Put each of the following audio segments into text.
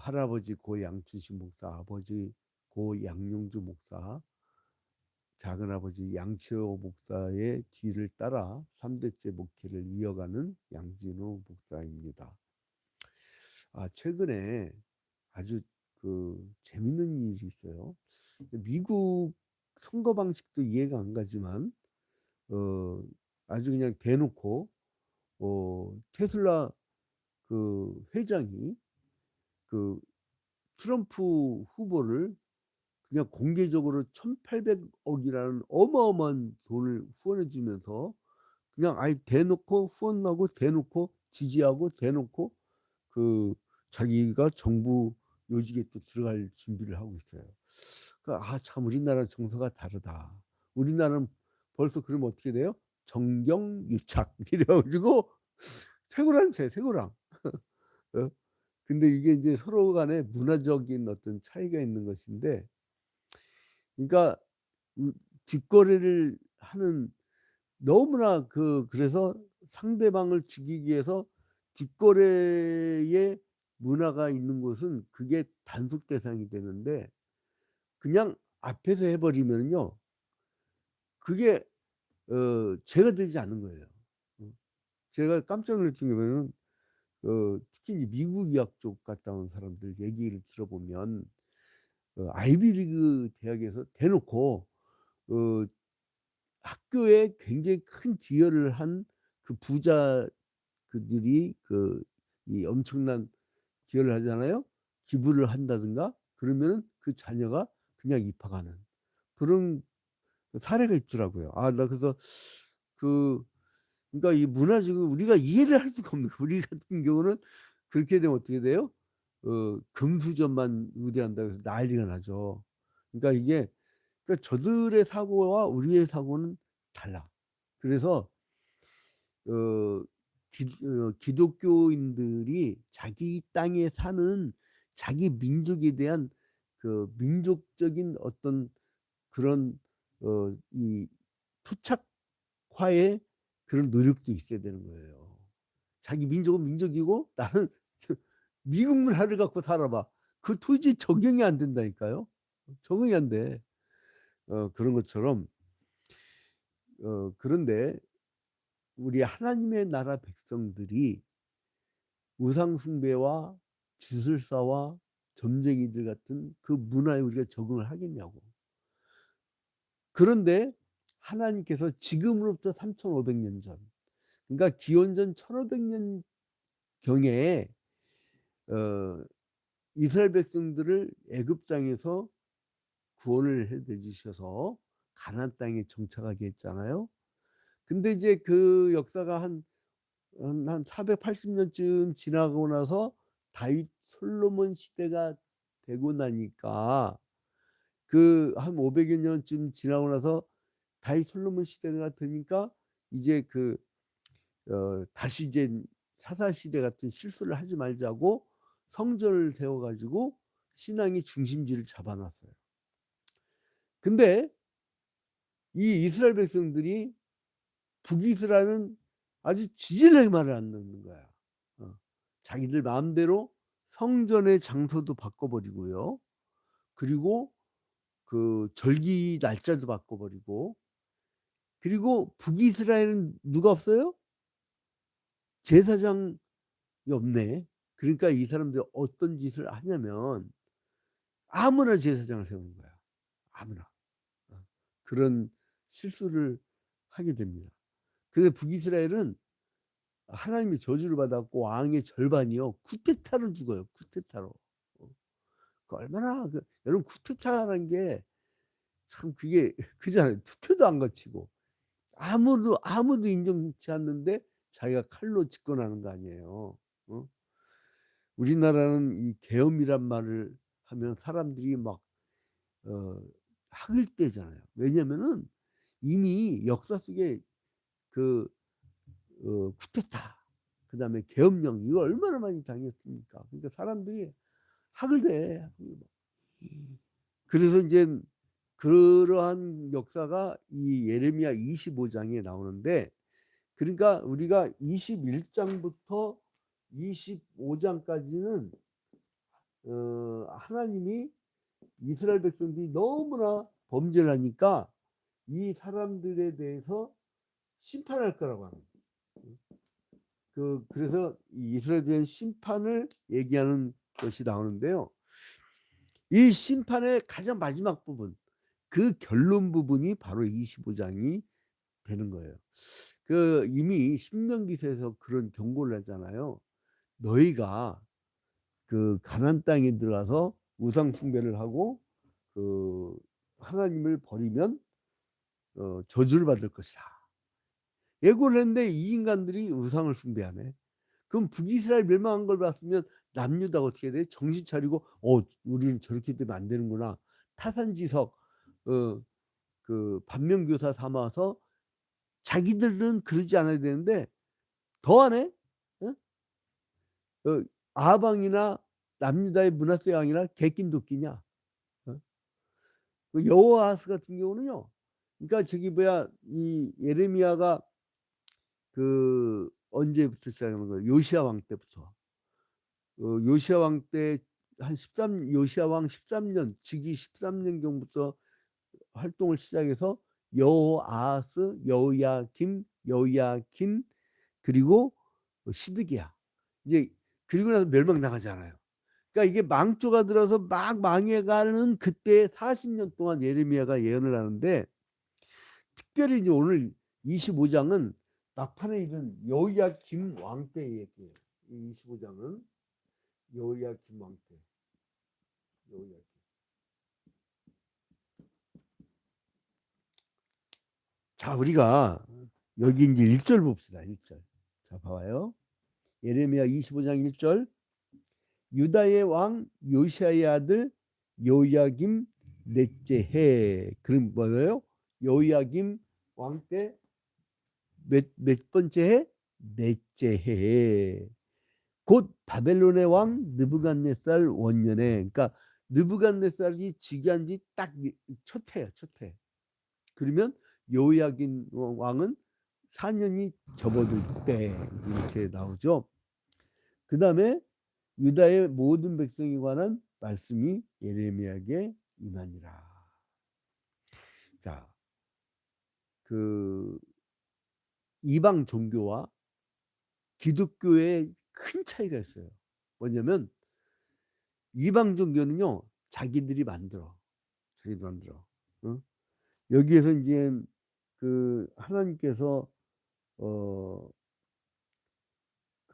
할아버지 고 양춘식 목사, 아버지 고 양용주 목사, 작은아버지 양치호 목사의 뒤를 따라 3대째 목회를 이어가는 양진호 목사입니다. 최근에 아주 재밌는 일이 있어요. 미국 선거 방식도 이해가 안 가지만 아주 그냥 대놓고 테슬라 회장이 트럼프 후보를 그냥 공개적으로 1,800억이라는 어마어마한 돈을 후원해 주면서 그냥 아예 대놓고 후원하고 대놓고 지지하고 대놓고 자기가 정부 요직에 또 들어갈 준비를 하고 있어요. 참 우리나라 정서가 다르다. 우리나라는 벌써 그러면 어떻게 돼요? 정경유착 이래가지고 쇠고랑 새 쇠고랑. 어? 근데 이게 이제 서로 간에 문화적인 어떤 차이가 있는 것인데, 그러니까 뒷거래를 하는 너무나 그래서 상대방을 죽이기 위해서 뒷거래의 문화가 있는 곳은 그게 단속 대상이 되는데, 그냥 앞에서 해버리면요 그게 죄가 되지 않는 거예요. 제가 깜짝 놀랐던 게 뭐냐면 특히 미국 유학 쪽 갔다 온 사람들 얘기를 들어보면 아이비리그 대학에서 대놓고 어 학교에 굉장히 큰 기여를 한 부자 그들이 이 엄청난 기여를 하잖아요. 기부를 한다든가 그러면은 그 자녀가 그냥 입학하는 그런 사례가 있더라고요. 나 그래서 그 그러니까 이 문화적으로 우리가 이해를 할 수가 없는 거예요. 우리 같은 경우는 그렇게 되면 어떻게 돼요? 금수저만 우대한다고 해서 난리가 나죠. 그러니까 이게 저들의 사고와 우리의 사고는 달라. 그래서 어 기독교인들이 자기 땅에 사는 자기 민족에 대한 민족적인 어떤 그런 이 토착화의 그런 노력도 있어야 되는 거예요. 자기 민족은 민족이고 나는 미국 문화를 갖고 살아봐. 그 도저히 적용이 안 된다니까요. 적응이 안 돼. 그런 것처럼 그런데 우리 하나님의 나라 백성들이 우상 숭배와 주술사와 점쟁이들 같은 그 문화에 우리가 적응을 하겠냐고. 그런데 하나님께서 지금으로부터 3,500년 전, 그러니까 기원전 1,500년 경에 어 이스라엘 백성들을 애굽 땅에서 구원을 해 내주셔서 가나안 땅에 정착하게 했잖아요. 근데 이제 그 역사가 한 480년쯤 지나고 나서 다윗 솔로몬 시대가 되고 나니까 한 500여 년쯤 지나고 나서 다윗 솔로몬 시대가 되니까 이제 다시 이제 사사 시대 같은 실수를 하지 말자고 성전을 세워 가지고 신앙의 중심지를 잡아 놨어요. 근데 이 이스라엘 백성들이 북이스라엘은 아주 지질하게 말을 안 듣는 거야. 자기들 마음대로 성전의 장소도 바꿔버리고요. 그리고 절기 날짜도 바꿔버리고, 그리고 북이스라엘은 누가 없어요? 제사장이 없네. 그러니까 이 사람들이 어떤 짓을 하냐면 아무나 제사장을 세우는 거야. 아무나. 그런 실수를 하게 됩니다. 근데 북이스라엘은 하나님의 저주를 받았고 왕의 절반이요 쿠데타로 죽어요. 쿠데타로. 얼마나 여러분 쿠데타라는 게 참 그게 그잖아요. 투표도 안 거치고 아무도 인정치 않는데 자기가 칼로 집권하는 거 아니에요. 어? 우리나라는 이 계엄이란 말을 하면 사람들이 막 학을 떼잖아요. 왜냐면은 이미 역사 속에 그 쿠데타 그다음에 계엄령 이거 얼마나 많이 당했습니까. 그러니까 사람들이 학을 대. 그래서 이제 그러한 역사가 이 예레미야 25장에 나오는데, 그러니까 우리가 21장부터 25장까지는 하나님이 이스라엘 백성들이 너무나 범죄를 하니까 이 사람들에 대해서 심판할 거라고 하는 그래서 이 이스라엘에 대한 심판을 얘기하는 것이 나오는데요. 이 심판의 가장 마지막 부분, 그 결론 부분이 바로 25장이 되는 거예요. 이미 신명기서에서 그런 경고를 하잖아요. 너희가 가나안 땅에 들어가서 우상 숭배를 하고 하나님을 버리면 저주를 받을 것이다. 예고를 했는데 이 인간들이 우상을 숭배하네. 그럼 북이스라엘 멸망한 걸 봤으면 남유다가 어떻게 돼? 정신 차리고 우리는 저렇게 되면 안 되는구나. 타산지석 반면교사 삼아서 자기들은 그러지 않아야 되는데 더하네. 어? 아방이나 남유다의 므낫세 왕이나 개낀 도끼냐. 여호아하스 같은 경우는요. 그러니까 이 예레미야가 언제부터 시작하는 거예요? 요시야 왕 때부터. 요시야 왕 때 요시야 왕 13년, 즉위 13년경부터 활동을 시작해서 여호아하스, 여호야김, 그리고 시드기야. 이제 그리고 나서 멸망당하잖아요. 그러니까 이게 망조가 들어서 막 망해가는 그때 40년 동안 예레미야가 예언을 하는데, 특별히 이제 오늘 25장은 막판에 이른 여호야김 왕 때 얘기예요. 이 25장은 여호야김 왕 때. 여호야김. 자, 우리가 여기 이제 1절 봅시다. 1절. 자, 봐봐요. 예레미야 25장 1절. 유다의 왕 요시야의 아들 여호야김 넷째 해. 그럼 뭐예요? 여호야김 왕 때 몇 번째 해? 넷째 해. 곧 바벨론의 왕 느부갓네살 원년에. 그러니까 느부갓네살이 즉위한 지 딱 첫 해야, 첫 해. 그러면 여호야긴 왕은 4년이 접어들 때 이렇게 나오죠. 그 다음에 유다의 모든 백성에 관한 말씀이 예레미야에게 임하니라. 자, 이방 종교와 기독교에 큰 차이가 있어요. 뭐냐면 이방 종교는요, 자기들이 만들어. 어? 여기에서 이제 하나님께서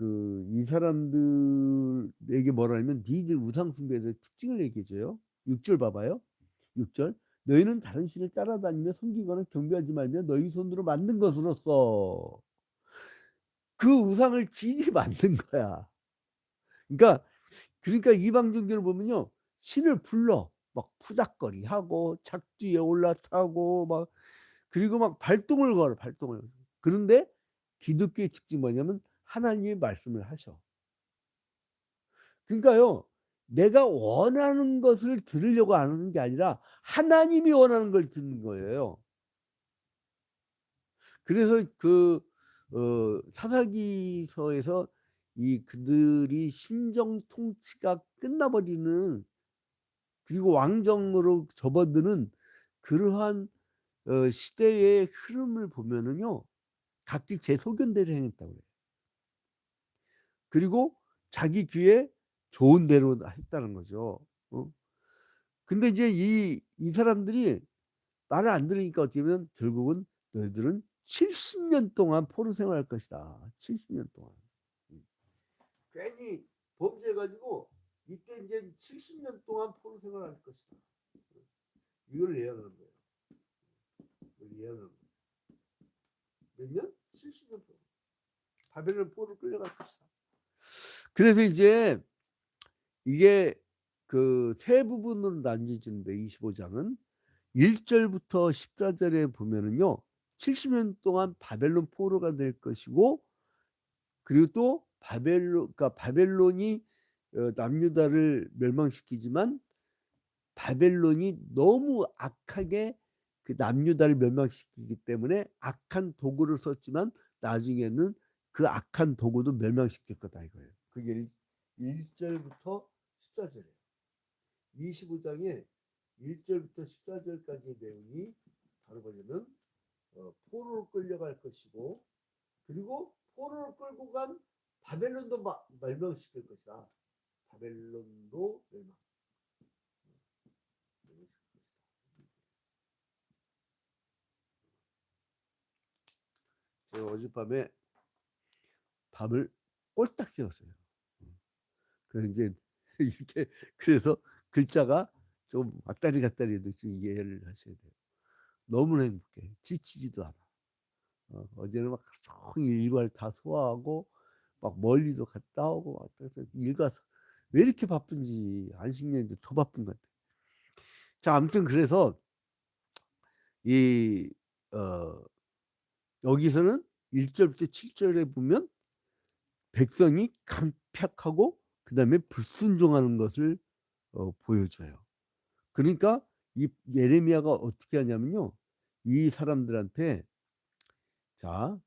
이 사람들에게 뭐라 하면 니들 우상 숭배에서 특징을 얘기해줘요. 6절 봐봐요. 6절. 너희는 다른 신을 따라다니며 섬기거나 경배하지 말며 너희 손으로 만든 것으로서 그 우상을 지들이 만든 거야. 그러니까 이방 종교를 보면요, 신을 불러 막 푸닥거리 하고 작두에 올라타고 막, 그리고 막 발동을 걸어. 그런데 기독교의 특징이 뭐냐면 하나님의 말씀을 하셔. 그러니까요, 내가 원하는 것을 들으려고 하는 게 아니라 하나님이 원하는 걸 듣는 거예요. 그래서 사사기서에서 그들이 심정 통치가 끝나버리는, 그리고 왕정으로 접어드는 그러한 시대의 흐름을 보면은요, 각기 제 소견대로 행했다고 그래요. 그리고 자기 귀에 좋은 대로 했다는 거죠. 근데 이제 이 사람들이 말을 안 들으니까 어떻게 보면 결국은 너희들은 70년 동안 포로 생활할 것이다. 70년 동안. 괜히 범죄해가지고 이때 이제 70년 동안 포로 생활할 것이다. 이걸 예언하는 거예요. 몇 년? 70년 동안. 바벨론 포로 끌려갈 것이다. 그래서 이제 이게 세 부분으로 나뉘어지는데 25장은 1절부터 14절에 보면은요, 70년 동안 바벨론 포로가 될 것이고, 그리고 또 그러니까 바벨론이 남유다를 멸망시키지만 바벨론이 너무 악하게 남유다를 멸망시키기 때문에 악한 도구를 썼지만 나중에는 그 악한 도구도 멸망시킬 거다 이거예요. 그게 1절부터 14절이에요. 25장에 1절부터 14절까지의 내용이 바로 뭐냐면 포로로 끌려갈 것이고, 그리고 포로로 끌고 간 바벨론도 멸망시킬 것이다. 바벨론도 멸망. 제가 어젯밤에 밤을 꼴딱 새웠어요. 그래서 이제 이렇게, 그래서 글자가 좀 왔다리 갔다리 해도 좀 이해를 하셔야 돼요. 너무 행복해. 지치지도 않아. 어제는 막 종일 일과를 다 소화하고 막 멀리도 갔다 오고 막 그래서 일가서 왜 이렇게 바쁜지 안식년인데 더 바쁜 것 같아. 자, 아무튼 그래서 이 여기서는 1절부터 7절에 보면 백성이 강팍하고 그 다음에 불순종하는 것을 보여줘요. 그러니까 이 예레미야가 어떻게 하냐면요, 이 사람들한테, 자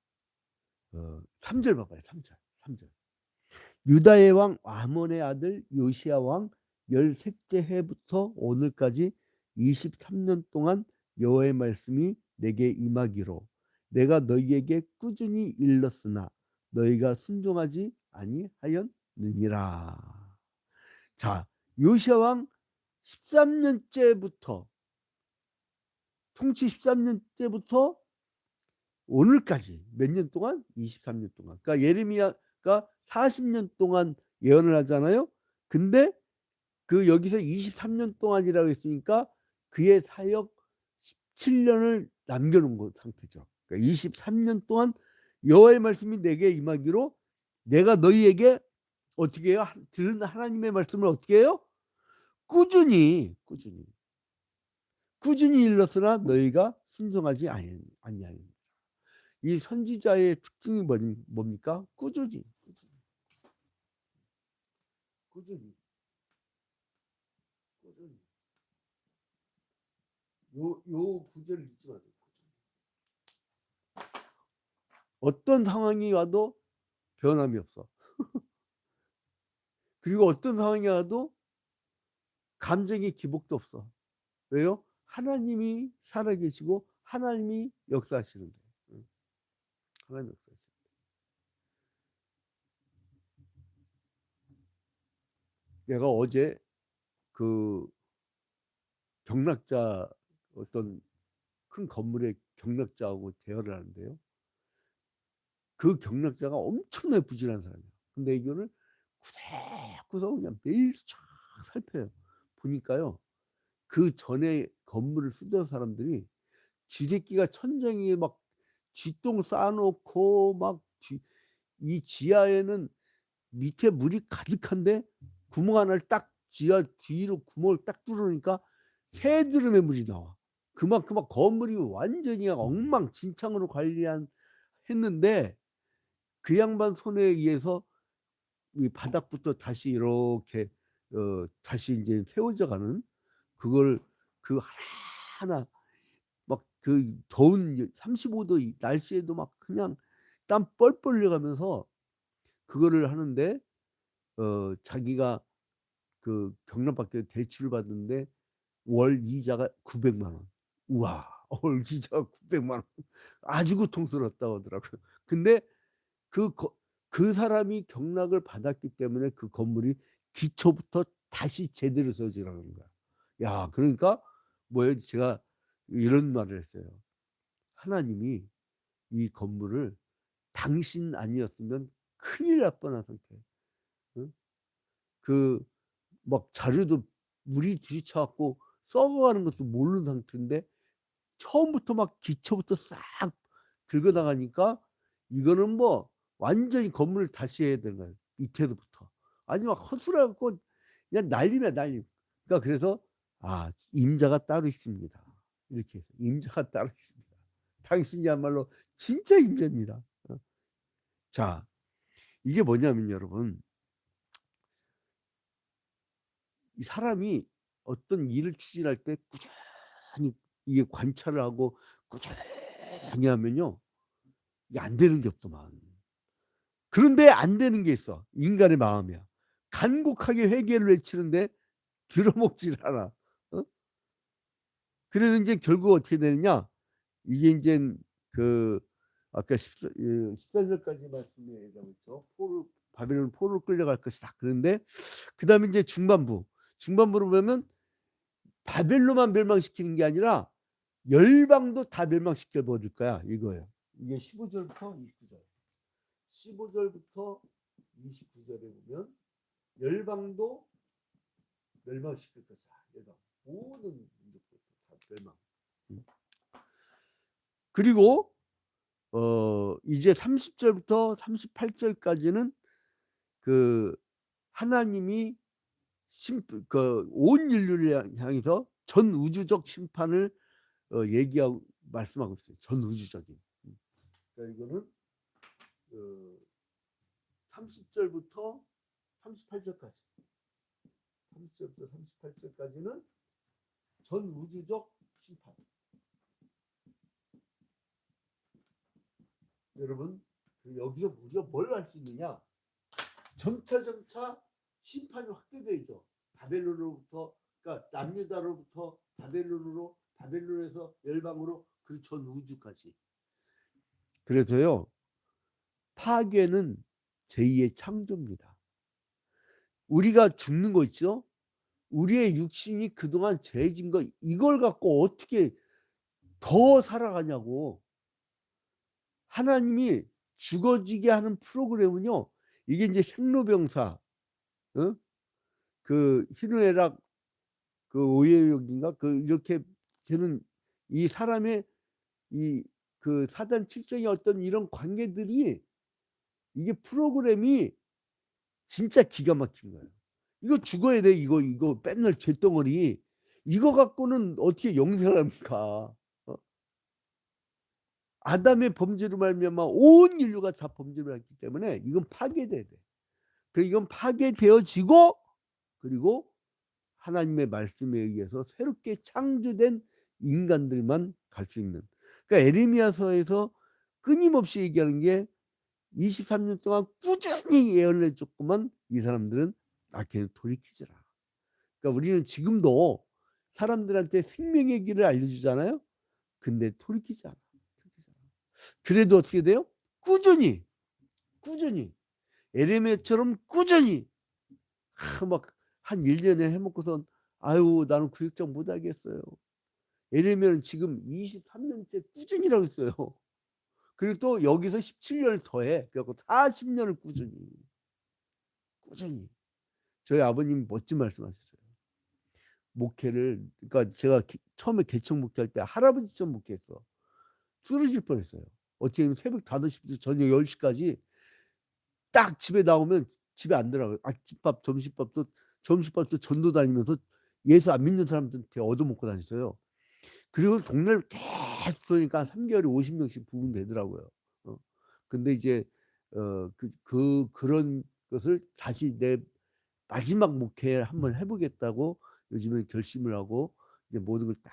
3절 봐봐요. 3절. 유다의 왕 아몬의 아들 요시야 왕 13째 해부터 오늘까지 23년 동안 여호와의 말씀이 내게 임하기로 내가 너희에게 꾸준히 일렀으나 너희가 순종하지 아니하였느니라. 자, 요시야 왕 13년째부터, 통치 13년째부터 오늘까지 몇 년 동안? 23년 동안. 그러니까 예레미야가 40년 동안 예언을 하잖아요. 근데 그 여기서 23년 동안이라고 했으니까 그의 사역 17년을 남겨놓은 것 상태죠. 그러니까 23년 동안 여호와의 말씀이 내게 임하기로 내가 너희에게 어떻게 해요? 들은 하나님의 말씀을 어떻게 해요? 꾸준히 일렀으나 너희가 순종하지 아니하니. 이 선지자의 특징이 뭡니까? 꾸준히. 요 구절을 잊지 마세요. 어떤 상황이 와도 변함이 없어. 그리고 어떤 상황이 와도 감정의 기복도 없어. 왜요? 하나님이 살아계시고 하나님이 역사하시는데. 하나님 역사하시는데. 내가 어제 그 경락자, 어떤 큰 건물의 경락자하고 대화를 하는데요. 그 경락자가 엄청나게 부진한 사람이야. 근데 이거를 구석구석 그냥 매일 쫙 살펴요. 보니까요, 그 전에 건물을 쓰던 사람들이 쥐새끼가 천장에 막 쥐똥 쌓아놓고 막 이 지하에는 밑에 물이 가득한데 구멍 하나를 딱 지하 뒤로 구멍을 딱 뚫으니까 새드름의 물이 나와. 그만큼 막 건물이 완전히 엉망진창으로 했는데 그 양반 손에 의해서 이 바닥부터 다시 이렇게 다시 이제 세워져 가는, 그걸 그 하나 막 그 더운 35도 날씨에도 막 그냥 땀 뻘뻘 흘려가면서 그거를 하는데, 자기가 그 경남밖에 대출을 받는데 월 이자가 900만 원. 우와, 월 이자가 900만 원. 아주 고통스럽다고 하더라고요. 근데 그 사람이 경락을 받았기 때문에 그 건물이 기초부터 다시 제대로 세워지라는 거야. 야, 그러니까 뭐예요? 제가 이런 말을 했어요. 하나님이 이 건물을 당신 아니었으면 큰일 날 뻔한 상태. 응? 막 자료도 물이 들이쳐갖고 썩어가는 것도 모르는 상태인데 처음부터 막 기초부터 싹 긁어나가니까 이거는 뭐 완전히 건물을 다시 해야 되는 거예요. 밑에서부터. 아니 막 허술해갖고 그냥 난리면 난리. 그러니까 그래서 임자가 따로 있습니다. 이렇게 해서 임자가 따로 있습니다. 당신이야말로 진짜 임자입니다. 자, 이게 뭐냐면 여러분, 이 사람이 어떤 일을 추진할 때 꾸준히 이게 관찰을 하고 꾸준히 하면요, 이게 안 되는 게 없더만. 그런데 안 되는 게 있어. 인간의 마음이야. 간곡하게 회개를 외치는데 들어먹질 않아. 어? 그래서 이제 결국 어떻게 되느냐? 이게 이제 그 아까 14절까지 말씀에 의하면 바벨론 포로로 끌려갈 것이다. 그런데 그다음에 이제 중반부로 보면 바벨론만 멸망시키는 게 아니라 열방도 다 멸망시켜 버릴 거야 이거예요. 이게 15절부터 29절. 15절부터 29절에 보면 열방도 멸망시킬 것이다. 열방 모든 민족들 다 멸망. 그리고 이제 30절부터 38절까지는 그 하나님이 온 인류를 향해서 전 우주적 심판을 얘기하고 말씀하고 있어요. 전 우주적인. 그러니까 이거는 30절부터 38절까지. 30절부터 38절까지는 전 우주적 심판. 여러분 여기서 우리가 뭘 할 수 있느냐? 점차 심판이 확대되죠. 바벨론으로부터, 그러니까 남유다로부터 바벨론으로, 바벨론에서 열방으로, 그 전 우주까지. 그래서요, 파괴는 제2의 창조입니다. 우리가 죽는 거 있죠? 우리의 육신이 그동안 죄진 거, 이걸 갖고 어떻게 더 살아가냐고. 하나님이 죽어지게 하는 프로그램은요, 이게 이제 생로병사, 어? 그 희노애락, 그 오해욕인가, 그 이렇게 되는 이 사람의 이 그 사단 칠정의 어떤 이런 관계들이, 이게 프로그램이 진짜 기가 막힌 거예요. 이거 죽어야 돼. 이거 맨날 죄덩어리. 이거 갖고는 어떻게 영생을 합니까? 아담의 범죄로 말미암아 온 인류가 다 범죄를 했기 때문에 이건 파괴돼야 돼. 그래서 이건 파괴되어지고, 그리고 하나님의 말씀에 의해서 새롭게 창조된 인간들만 갈 수 있는. 그러니까 에레미야서에서 끊임없이 얘기하는 게 23년 동안 꾸준히 예언을 해줬구만. 이 사람들은 걔는 돌이키질 않아. 그러니까 우리는 지금도 사람들한테 생명의 길을 알려주잖아요. 근데 돌이키지 않아. 그래도 어떻게 돼요? 꾸준히 에레미야처럼 꾸준히 막 한 1년에 해먹고선 아유 나는 구역장 못하겠어요. 에레미야는 지금 23년째 꾸준히라고 했어요. 그리고 또 여기서 17년을 더해. 그래갖고 40년을 꾸준히. 저희 아버님 멋진 말씀하셨어요. 목회를, 그러니까 제가 처음에 개척 목회할 때 할아버지처럼 목회했어. 쓰러질 뻔했어요. 어떻게 보면 새벽 5시부터 저녁 10시까지 딱 집에 나오면 집에 안 들어가요. 아침밥, 점심밥도 전도 다니면서 예수 안 믿는 사람들한테 얻어먹고 다녔어요. 그리고 동네를 계속 돌니까 3개월에 50명씩 부으면 되더라고요. 근데 이제 그런 것을 다시 내 마지막 목회 한번 해보겠다고 요즘에 결심을 하고 이제 모든 걸 딱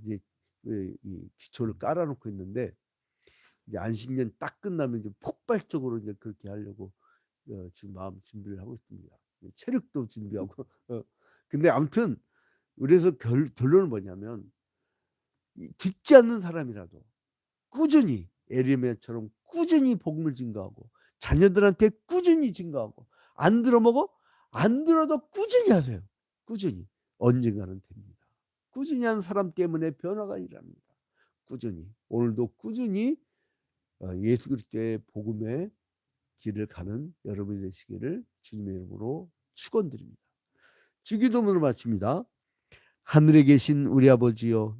이제 이 기초를 깔아놓고 있는데, 이제 안식년 딱 끝나면 이제 폭발적으로 이제 그렇게 하려고 지금 마음 준비를 하고 있습니다. 체력도 준비하고. 근데 아무튼 그래서 결론은 뭐냐면, 듣지 않는 사람이라도 꾸준히 에레미야처럼 꾸준히 복음을 증거하고, 자녀들한테 꾸준히 증거하고, 안 들어먹어? 안 들어도 꾸준히 하세요. 꾸준히. 언젠가는 됩니다. 꾸준히 하는 사람 때문에 변화가 일어납니다. 꾸준히. 오늘도 꾸준히 예수 그리스도의 복음의 길을 가는 여러분이 되시기를 주님의 이름으로 축원드립니다. 주기도문을 마칩니다. 하늘에 계신 우리 아버지여,